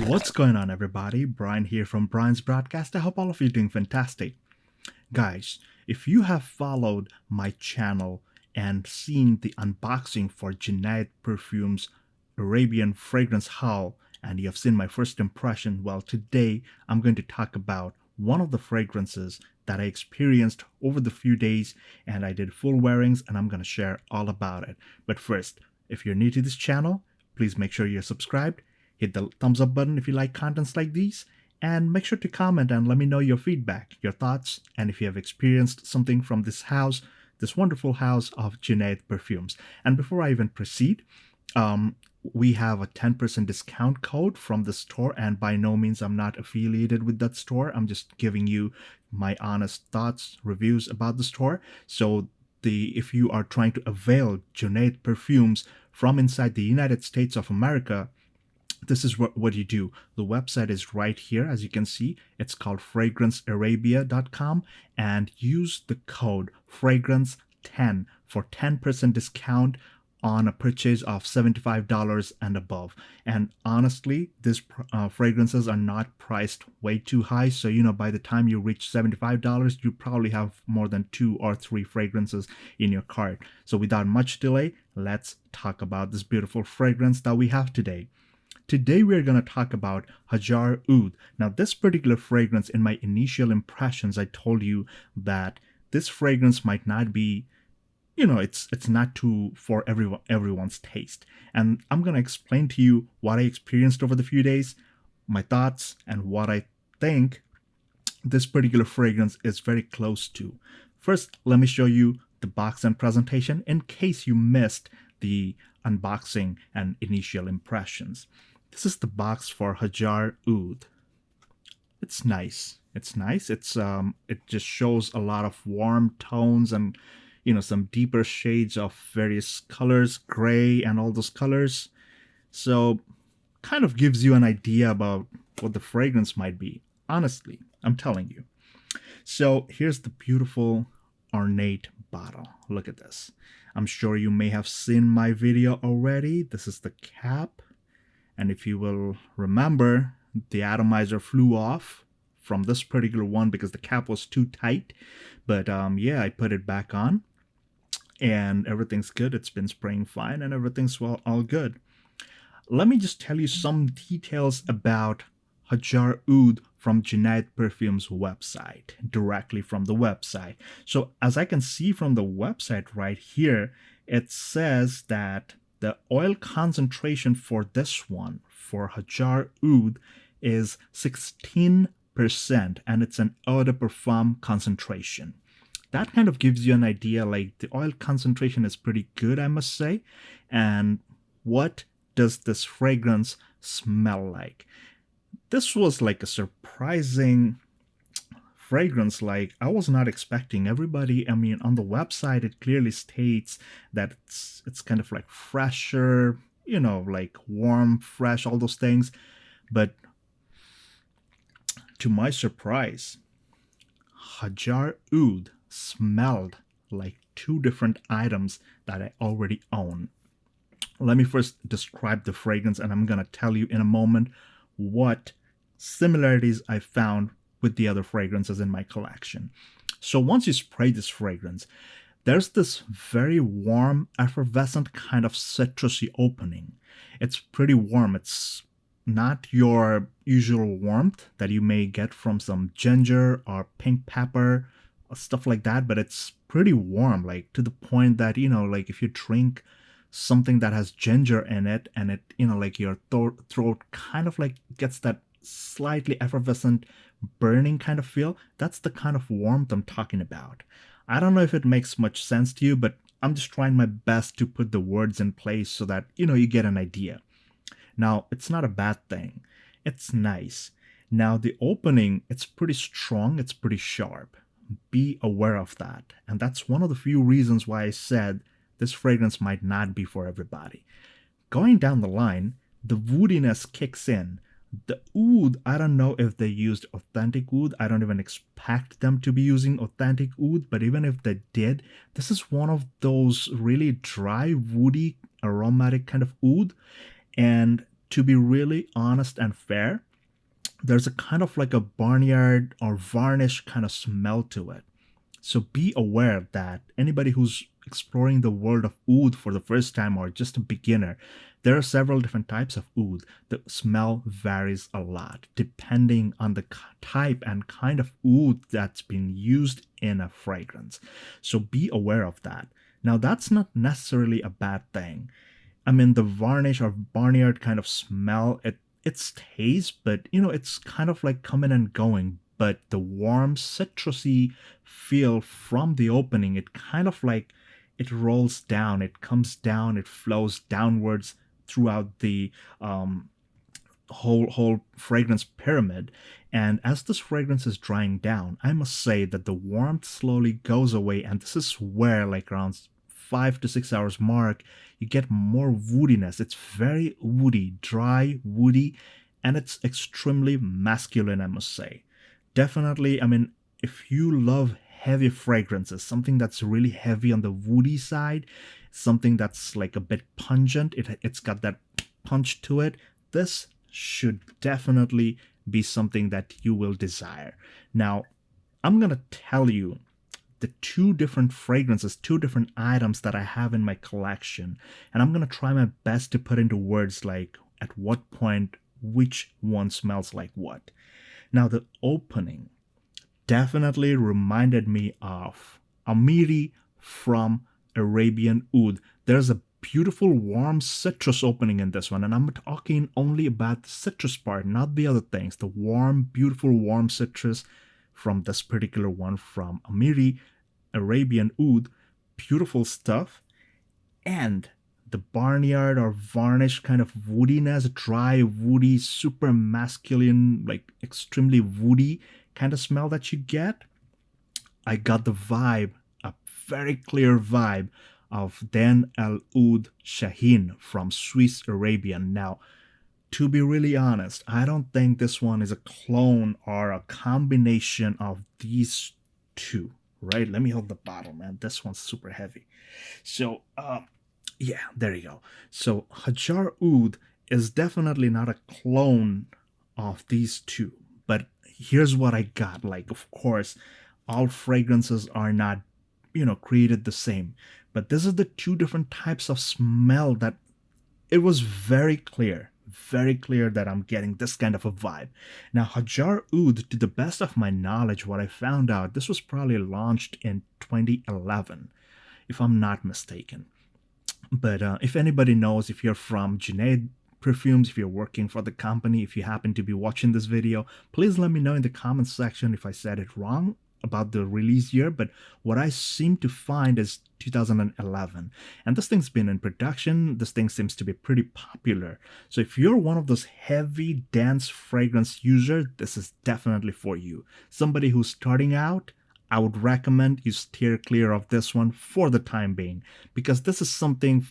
What's going on, everybody? Brian here from Brian's Broadcast. I hope all of you are doing fantastic. Guys, if you have followed my channel and seen the unboxing for Junaid Perfumes Arabian Fragrance Haul, and you have seen my first impression, well, today I'm going to talk about one of the fragrances that I experienced over the few days, and I did full wearings, and I'm going to share all about it. But first, if you're new to this channel, please make sure you're subscribed. Hit the thumbs up button if you like contents like these, and make sure to comment and let me know your feedback, your thoughts, and if you have experienced something from this house, this wonderful house of Junaid Perfumes. And before I even proceed, we have a 10% discount code from the store, and by no means I'm not affiliated with that store. I'm just giving you my honest thoughts, reviews about the store. So if you are trying to avail Junaid Perfumes from inside the United States of America, this is what you do. The website is right here, as you can see. It's called fragrancearabia.com, and use the code fragrance10 for 10% discount on a purchase of $75 and above. And honestly, these fragrances are not priced way too high. So, by the time you reach $75, you probably have more than 2 or 3 fragrances in your cart. So without much delay, let's talk about this beautiful fragrance that we have today. Today we're going to talk about Hajar Oud. Now, this particular fragrance, in my initial impressions, I told you that this fragrance might not be, it's not too for everyone's taste. And I'm going to explain to you what I experienced over the few days, my thoughts, and what I think this particular fragrance is very close to. First, let me show you the box and presentation in case you missed the unboxing and initial impressions. This is the box for Hajar Oud. It's nice. It's nice. It just shows a lot of warm tones and some deeper shades of various colors, gray and all those colors. So kind of gives you an idea about what the fragrance might be. Honestly, I'm telling you. So here's the beautiful ornate bottle. Look at this. I'm sure you may have seen my video already. This is the cap. And if you will remember, the atomizer flew off from this particular one because the cap was too tight. But yeah, I put it back on and everything's good. It's been spraying fine and everything's all good. Let me just tell you some details about Hajar Oud from Junaid Perfumes website, directly from the website. So as I can see from the website right here, it says that the oil concentration for this one, for Hajar Oud, is 16%, and it's an eau de parfum concentration. That kind of gives you an idea, like the oil concentration is pretty good, I must say. And what does this fragrance smell like? This was like a surprising fragrance, like I was not expecting. Everybody, on the website it clearly states that it's kind of like fresher, like warm, fresh, all those things. But to my surprise, Hajar Oud smelled like 2 different items that I already own. Let me first describe the fragrance, and I'm gonna tell you in a moment what similarities I found with the other fragrances in my collection. So once you spray this fragrance, there's this very warm, effervescent kind of citrusy opening. It's pretty warm. It's not your usual warmth that you may get from some ginger or pink pepper or stuff like that, but it's pretty warm, like to the point that, like if you drink something that has ginger in it and it, like your throat kind of like gets that slightly effervescent burning kind of feel. That's the kind of warmth I'm talking about. I don't know if it makes much sense to you, but I'm just trying my best to put the words in place so that you get an idea. Now, it's not a bad thing. It's nice. Now, the opening, it's pretty strong, it's pretty sharp. Be aware of that. And that's one of the few reasons why I said this fragrance might not be for everybody. Going down the line, the woodiness kicks in. The oud, I don't know if they used authentic oud. I don't even expect them to be using authentic oud, but even if they did, this is one of those really dry, woody, aromatic kind of oud. And to be really honest and fair, there's a kind of like a barnyard or varnish kind of smell to it. So be aware that anybody who's exploring the world of oud for the first time or just a beginner, there are several different types of oud. The smell varies a lot depending on the type and kind of oud that's been used in a fragrance. So be aware of that. Now, that's not necessarily a bad thing. I mean, the varnish or barnyard kind of smell, it stays, but it's kind of like coming and going. But the warm, citrusy feel from the opening, it kind of like it rolls down, it comes down, it flows downwards throughout the whole fragrance pyramid. And as this fragrance is drying down, I must say that the warmth slowly goes away, and this is where, like around 5 to 6 hours mark, you get more woodiness. It's very woody, dry, woody, and it's extremely masculine, I must say. Definitely, I mean, if you love heavy fragrances, something that's really heavy on the woody side, something that's like a bit pungent, it's got that punch to it, this should definitely be something that you will desire. Now, I'm gonna tell you the two different fragrances, two different items that I have in my collection, and I'm gonna try my best to put into words like at what point which one smells like what. Now, the opening definitely reminded me of Amiri from Arabian Oud. There's a beautiful warm citrus opening in this one, and I'm talking only about the citrus part, not the other things. The warm, beautiful, warm citrus from this particular one from Amiri Arabian Oud, beautiful stuff. And the barnyard or varnish kind of woodiness, dry, woody, super masculine, like extremely woody kind of smell that you get. I got the vibe, a very clear vibe of Dan Al Oud Shaheen from Swiss Arabian. Now, to be really honest, I don't think this one is a clone or a combination of these two, right? Let me hold the bottle, man. This one's super heavy. So, yeah, there you go. So, Hajar Oud is definitely not a clone of these two, but here's what I got. Like, of course, all fragrances are not, created the same, but this is the two different types of smell that it was very clear that I'm getting this kind of a vibe. Now, Hajar Oud, to the best of my knowledge, what I found out, this was probably launched in 2011, if I'm not mistaken. But if anybody knows, if you're from Junaid Perfumes, if you're working for the company, if you happen to be watching this video, please let me know in the comments section if I said it wrong about the release year. But what I seem to find is 2011, and this thing's been in production. This thing seems to be pretty popular. So if you're one of those heavy dense fragrance users, this is definitely for you. Somebody who's starting out, I would recommend you steer clear of this one for the time being, because this is something,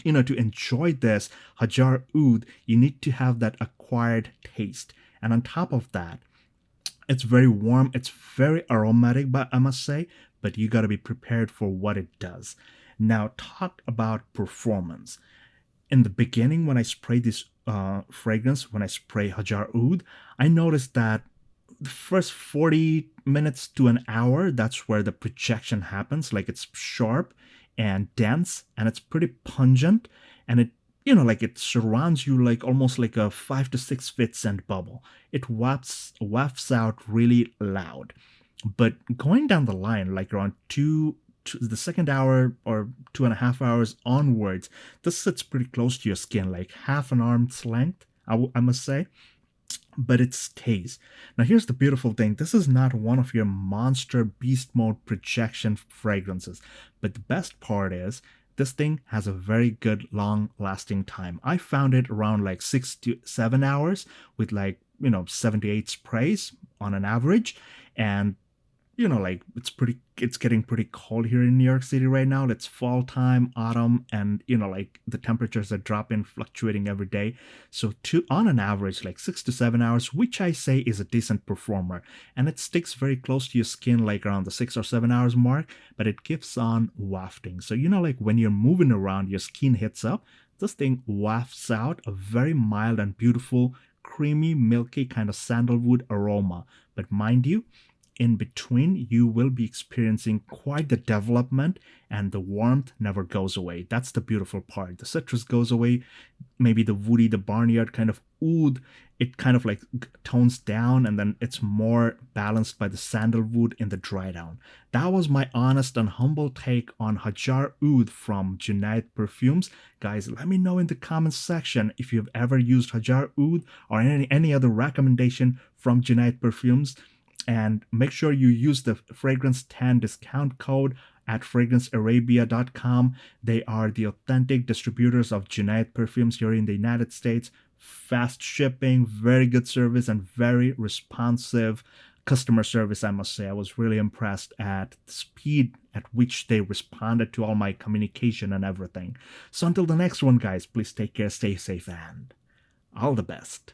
to enjoy this Hajar Oud, you need to have that acquired taste. And on top of that, it's very warm, it's very aromatic, but I must say, but you got to be prepared for what it does. Now, talk about performance. In the beginning, when I spray this fragrance, when I spray Hajar Oud, I noticed that the first 40 minutes to an hour, that's where the projection happens. Like, it's sharp and dense, and it's pretty pungent, and it it surrounds you like almost like a 5 to 6 feet scent bubble. It wafts out really loud. But going down the line, like around the second hour or 2.5 hours onwards, this sits pretty close to your skin, like half an arm's length, I must say. But it stays. Now, here's the beautiful thing. This is not one of your monster beast mode projection fragrances. But the best part is, this thing has a very good long lasting time. I found it around like 6 to 7 hours with 7 to 8 sprays on an average. And it's getting pretty cold here in New York City right now. It's fall time, autumn, and the temperatures are dropping, fluctuating every day. So on an average, like 6 to 7 hours, which I say is a decent performer, and it sticks very close to your skin, like around the 6 or 7 hours mark, but it keeps on wafting. So like when you're moving around, your skin hits up, this thing wafts out a very mild and beautiful, creamy, milky kind of sandalwood aroma. But mind you, in between, you will be experiencing quite the development, and the warmth never goes away. That's the beautiful part. The citrus goes away, maybe the woody, the barnyard kind of oud, it kind of like tones down, and then it's more balanced by the sandalwood in the dry down. That was my honest and humble take on Hajar Oud from Junaid Perfumes. Guys, let me know in the comments section if you've ever used Hajar Oud or any other recommendation from Junaid Perfumes. And make sure you use the fragrance 10 discount code at fragrancearabia.com. They are the authentic distributors of Junaid Perfumes here in the United States. Fast shipping, very good service, and very responsive customer service, I must say. I was really impressed at the speed at which they responded to all my communication and everything. So until the next one, guys, please take care, stay safe, and all the best.